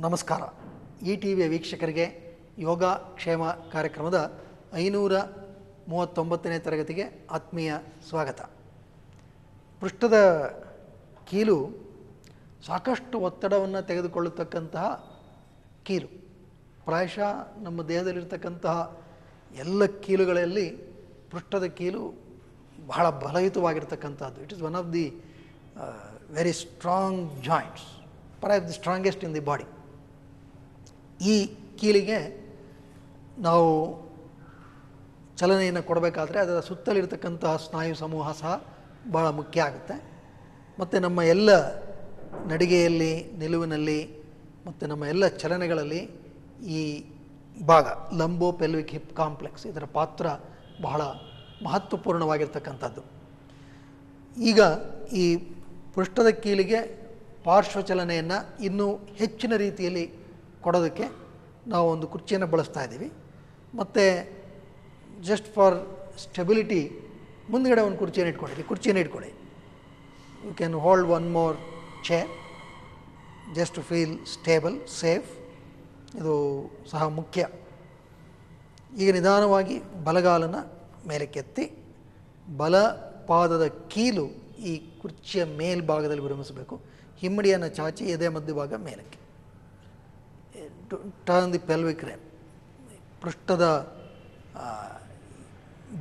ನಮಸ್ಕಾರ. ಈ ಟಿ ವಿಯ ವೀಕ್ಷಕರಿಗೆ ಯೋಗ ಕ್ಷೇಮ ಕಾರ್ಯಕ್ರಮದ 539ನೇ ತರಗತಿಗೆ ಆತ್ಮೀಯ ಸ್ವಾಗತ. ಪೃಷ್ಠದ ಕೀಲು ಸಾಕಷ್ಟು ಒತ್ತಡವನ್ನು ತೆಗೆದುಕೊಳ್ಳತಕ್ಕಂತಹ ಕೀಲು. ಪ್ರಾಯಶಃ ನಮ್ಮ ದೇಹದಲ್ಲಿರ್ತಕ್ಕಂತಹ ಎಲ್ಲ ಕೀಲುಗಳಲ್ಲಿ ಪೃಷ್ಠದ ಕೀಲು ಬಹಳ ಬಲಯುತವಾಗಿರ್ತಕ್ಕಂಥದ್ದು. It is one of the very strong joints, perhaps the strongest in the body. ಈ ಕೀಲಿಗೆ ನಾವು ಚಲನೆಯನ್ನು ಕೊಡಬೇಕಾದ್ರೆ ಅದರ ಸುತ್ತಲಿರ್ತಕ್ಕಂತಹ ಸ್ನಾಯು ಸಮೂಹ ಸಹ ಭಾಳ ಮುಖ್ಯ ಆಗುತ್ತೆ. ಮತ್ತು ನಮ್ಮ ಎಲ್ಲ ನಡಿಗೆಯಲ್ಲಿ, ನಿಲುವಿನಲ್ಲಿ ಮತ್ತು ನಮ್ಮ ಎಲ್ಲ ಚಲನೆಗಳಲ್ಲಿ ಈ ಭಾಗ ಲಂಬೋ ಪೆಲ್ವಿಕ್ ಹಿಪ್ ಕಾಂಪ್ಲೆಕ್ಸ್, ಇದರ ಪಾತ್ರ ಬಹಳ ಮಹತ್ವಪೂರ್ಣವಾಗಿರ್ತಕ್ಕಂಥದ್ದು. ಈಗ ಈ ಪೃಷ್ಠದ ಕೀಲಿಗೆ ಪಾರ್ಶ್ವಚಲನೆಯನ್ನು ಇನ್ನೂ ಹೆಚ್ಚಿನ ರೀತಿಯಲ್ಲಿ ಕೊಡೋದಕ್ಕೆ ನಾವು ಒಂದು ಕುರ್ಚಿಯನ್ನು ಬಳಸ್ತಾ ಇದ್ದೀವಿ. ಮತ್ತು ಜಸ್ಟ್ ಫಾರ್ ಸ್ಟೆಬಿಲಿಟಿ ಮುಂದುಗಡೆ ಒಂದು ಕುರ್ಚಿಯನ್ನು ಇಟ್ಕೊಳ್ಳಿ. You can hold one more chair just to feel stable, safe. ಇದು ಸಹ ಮುಖ್ಯ. ಈಗ ನಿಧಾನವಾಗಿ ಬಲಗಾಲನ್ನು ಮೇಲಕ್ಕೆತ್ತಿ ಬಲ ಪಾದದ ಕೀಲು ಈ ಕುರ್ಚಿಯ ಮೇಲ್ಭಾಗದಲ್ಲಿ ವಿರಮಿಸಬೇಕು. ಹಿಮ್ಮಡಿಯನ್ನು ಚಾಚಿ ಎದೆ ಮಧ್ಯಭಾಗ ಮೇಲಕ್ಕೆ. Turn the pelvic rim. ಪೃಷ್ಠದ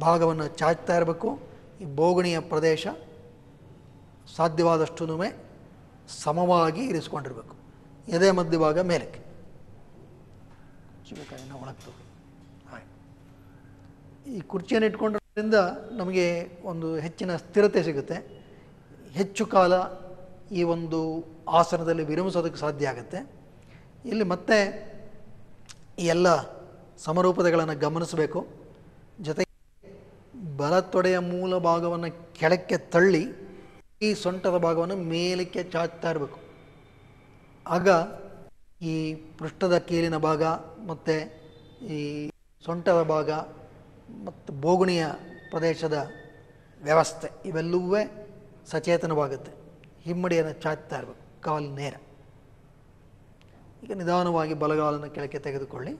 ಭಾಗವನ್ನು ಚಾಚ್ತಾ ಇರಬೇಕು. ಈ ಬೋಗುಣಿಯ ಪ್ರದೇಶ ಸಾಧ್ಯವಾದಷ್ಟು ಸಮವಾಗಿ ಇರಿಸ್ಕೊಂಡಿರಬೇಕು. ಎದೆ ಮಧ್ಯಭಾಗ ಮೇಲಕ್ಕೆ. ಒಳಗ್ತು. ಈ ಕುರ್ಚಿಯನ್ನು ಇಟ್ಕೊಂಡ್ರಿಂದ ನಮಗೆ ಒಂದು ಹೆಚ್ಚಿನ ಸ್ಥಿರತೆ ಸಿಗುತ್ತೆ. ಹೆಚ್ಚು ಕಾಲ ಈ ಒಂದು ಆಸನದಲ್ಲಿ ವಿರಮಿಸೋದಕ್ಕೆ ಸಾಧ್ಯ ಆಗುತ್ತೆ. ಇಲ್ಲಿ ಮತ್ತೆ ಈ ಎಲ್ಲ ಸಮರೂಪತೆಗಳನ್ನು ಗಮನಿಸಬೇಕು. ಜೊತೆಗೆ ಬಲತೊಡೆಯ ಮೂಲ ಭಾಗವನ್ನು ಕೆಳಕ್ಕೆ ತಳ್ಳಿ ಈ ಸೊಂಟದ ಭಾಗವನ್ನು ಮೇಲಕ್ಕೆ ಚಾಚ್ತಾ ಇರಬೇಕು. ಆಗ ಈ ಪೃಷ್ಠದ ಕೀಲಿನ ಭಾಗ ಮತ್ತು ಈ ಸೊಂಟದ ಭಾಗ ಮತ್ತು ಬೋಗುಣಿಯ ಪ್ರದೇಶದ ವ್ಯವಸ್ಥೆ ಇವೆಲ್ಲವೂ ಸಚೇತನವಾಗುತ್ತೆ. ಹಿಮ್ಮಡಿಯನ್ನು ಚಾಚ್ತಾ ಇರಬೇಕು, ಕಾಲು ನೇರ. ಈಗ ನಿಧಾನವಾಗಿ ಬಲಗಾಲನ್ನು ಕೆಳಕ್ಕೆ ತೆಗೆದುಕೊಳ್ಳಿ.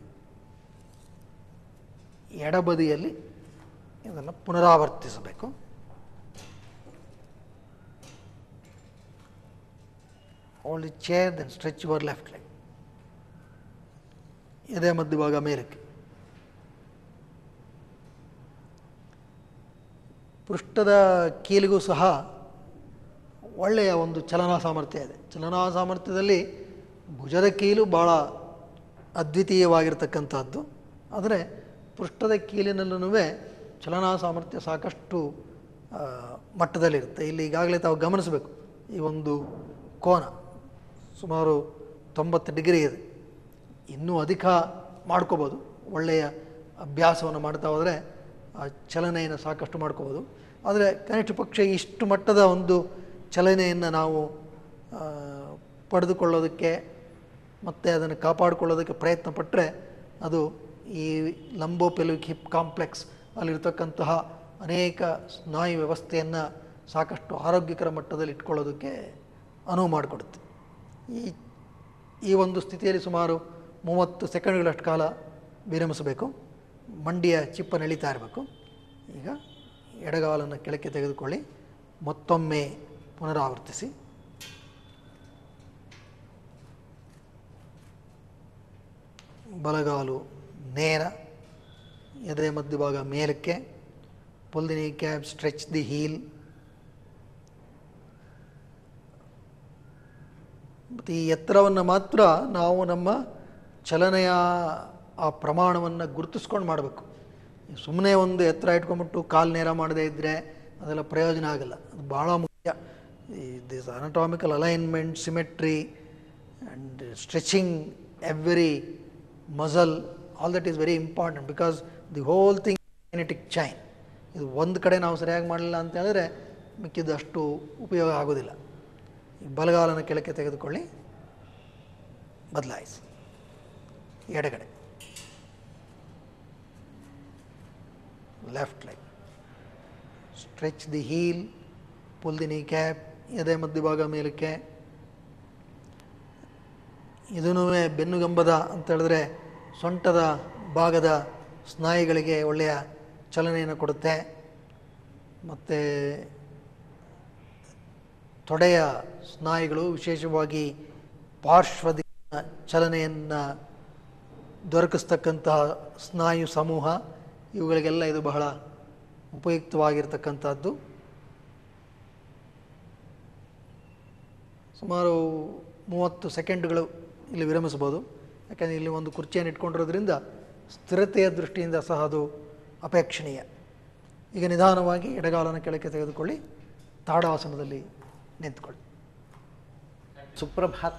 ಎಡಬದಿಯಲ್ಲಿ ಇದನ್ನು ಪುನರಾವರ್ತಿಸಬೇಕು. Hold the chair, then stretch your left leg. ಎದೆ ಮಧ್ಯಭಾಗ ಮೇಲಕ್ಕೆ. ಪೃಷ್ಠದ ಕೀಲಿಗೂ ಸಹ ಒಳ್ಳೆಯ ಒಂದು ಚಲನಾ ಸಾಮರ್ಥ್ಯ ಇದೆ. ಚಲನಾ ಸಾಮರ್ಥ್ಯದಲ್ಲಿ ಭುಜದ ಕೀಲು ಭಾಳ ಅದ್ವಿತೀಯವಾಗಿರ್ತಕ್ಕಂಥದ್ದು. ಆದರೆ ಪೃಷ್ಠದ ಕೀಲಿನಲ್ಲೂ ಚಲನಾ ಸಾಮರ್ಥ್ಯ ಸಾಕಷ್ಟು ಮಟ್ಟದಲ್ಲಿರುತ್ತೆ. ಇಲ್ಲಿ ಈಗಾಗಲೇ ತಾವು ಗಮನಿಸಬೇಕು, ಈ ಒಂದು ಕೋನ ಸುಮಾರು 90 ಡಿಗ್ರಿ ಇದೆ. ಇನ್ನೂ ಅಧಿಕ ಮಾಡ್ಕೋಬೋದು. ಒಳ್ಳೆಯ ಅಭ್ಯಾಸವನ್ನು ಮಾಡ್ತಾ ಹೋದರೆ ಆ ಚಲನೆಯನ್ನು ಸಾಕಷ್ಟು ಮಾಡ್ಕೋಬೋದು. ಆದರೆ ಕನಿಷ್ಠ ಪಕ್ಷ ಇಷ್ಟು ಮಟ್ಟದ ಒಂದು ಚಲನೆಯನ್ನು ನಾವು ಪಡೆದುಕೊಳ್ಳೋದಕ್ಕೆ ಮತ್ತು ಅದನ್ನು ಕಾಪಾಡಿಕೊಳ್ಳೋದಕ್ಕೆ ಪ್ರಯತ್ನ ಪಟ್ಟರೆ ಅದು ಈ ಲಂಬೋ ಪೆಲ್ವಿಕ್ ಹಿಪ್ ಕಾಂಪ್ಲೆಕ್ಸ್ ಅಲ್ಲಿರ್ತಕ್ಕಂತಹ ಅನೇಕ ಸ್ನಾಯು ವ್ಯವಸ್ಥೆಯನ್ನು ಸಾಕಷ್ಟು ಆರೋಗ್ಯಕರ ಮಟ್ಟದಲ್ಲಿ ಇಟ್ಕೊಳ್ಳೋದಕ್ಕೆ ಅನುವು ಮಾಡಿಕೊಡುತ್ತೆ. ಈ ಒಂದು ಸ್ಥಿತಿಯಲ್ಲಿ ಸುಮಾರು 30 ಸೆಕೆಂಡ್ಗಳಷ್ಟು ಕಾಲ ವಿರಮಿಸಬೇಕು. ಮಂಡಿಯ ಚಿಪ್ಪನ್ನು ಎಳಿತಾ ಇರಬೇಕು. ಈಗ ಎಡಗಾಲನ್ನು ಕೆಳಕ್ಕೆ ತೆಗೆದುಕೊಳ್ಳಿ. ಮತ್ತೊಮ್ಮೆ ಪುನರಾವರ್ತಿಸಿ. ಬಲಗಾಲು ನೇರ, ಎದೆ ಮಧ್ಯಭಾಗ ಮೇಲಕ್ಕೆ. Pull the kneecap, stretch the heel. ಮತ್ತು ಈ ಎತ್ತರವನ್ನು ಮಾತ್ರ ನಾವು ನಮ್ಮ ಚಲನೆಯ ಆ ಪ್ರಮಾಣವನ್ನು ಗುರುತಿಸ್ಕೊಂಡು ಮಾಡಬೇಕು. ಸುಮ್ಮನೆ ಒಂದು ಎತ್ತರ ಇಟ್ಕೊಂಡ್ಬಿಟ್ಟು ಕಾಲು ನೇರ ಮಾಡದೇ ಇದ್ದರೆ ಅದೆಲ್ಲ ಪ್ರಯೋಜನ ಆಗಲ್ಲ. ಅದು ಭಾಳ ಮುಖ್ಯ. This anatomical alignment, symmetry and stretching every muscle, all that is very important because the whole thing genetic chain. ಇದು ಒಂದು ಕಡೆ ನಾವು ಸರಿಯಾಗಿ ಮಾಡಲಿಲ್ಲ ಅಂತ ಹೇಳಿದ್ರೆ ಮಿಕ್ಕಿದ್ದು ಅಷ್ಟು ಉಪಯೋಗ ಆಗೋದಿಲ್ಲ. ಈ ಬಲಗಾಲನ ಕೆಳಕ್ಕೆ ತೆಗೆದುಕೊಳ್ಳಿ. ಬದಲಾಯಿಸಿ. ಎಡಗಡೆ left leg. Stretch the heel, pull the kneecap, ಎದೆ ಮಧ್ಯಭಾಗ ಮೇಲಕ್ಕೆ. ಇದೂ ಬೆನ್ನುಗಂಬದ ಅಂತ ಹೇಳಿದ್ರೆ ಸೊಂಟದ ಭಾಗದ ಸ್ನಾಯುಗಳಿಗೆ ಒಳ್ಳೆಯ ಚಲನೆಯನ್ನು ಕೊಡುತ್ತೆ. ಮತ್ತು ತೊಡೆಯ ಸ್ನಾಯುಗಳು, ವಿಶೇಷವಾಗಿ ಪಾರ್ಶ್ವದ ಚಲನೆಯನ್ನು ದೊರಕಿಸ್ತಕ್ಕಂತಹ ಸ್ನಾಯು ಸಮೂಹ, ಇವುಗಳಿಗೆಲ್ಲ ಇದು ಬಹಳ ಉಪಯುಕ್ತವಾಗಿರ್ತಕ್ಕಂಥದ್ದು. ಸುಮಾರು 30 ಸೆಕೆಂಡ್ಗಳು ಇಲ್ಲಿ ವಿರಮಿಸ್ಬೋದು. ಯಾಕೆಂದರೆ ಇಲ್ಲಿ ಒಂದು ಕುರ್ಚಿಯನ್ನು ಇಟ್ಕೊಂಡಿರೋದ್ರಿಂದ ಸ್ಥಿರತೆಯ ದೃಷ್ಟಿಯಿಂದ ಸಹ ಅದು ಅಪೇಕ್ಷಣೀಯ. ಈಗ ನಿಧಾನವಾಗಿ ಎಡಗಾಲನ್ನು ಕೆಳಕ್ಕೆ ತೆಗೆದುಕೊಳ್ಳಿ, ತಾಡಾಸನದಲ್ಲಿ ನಿಂತ್ಕೊಳ್ಳಿ. ಸುಪ್ರಭಾತ.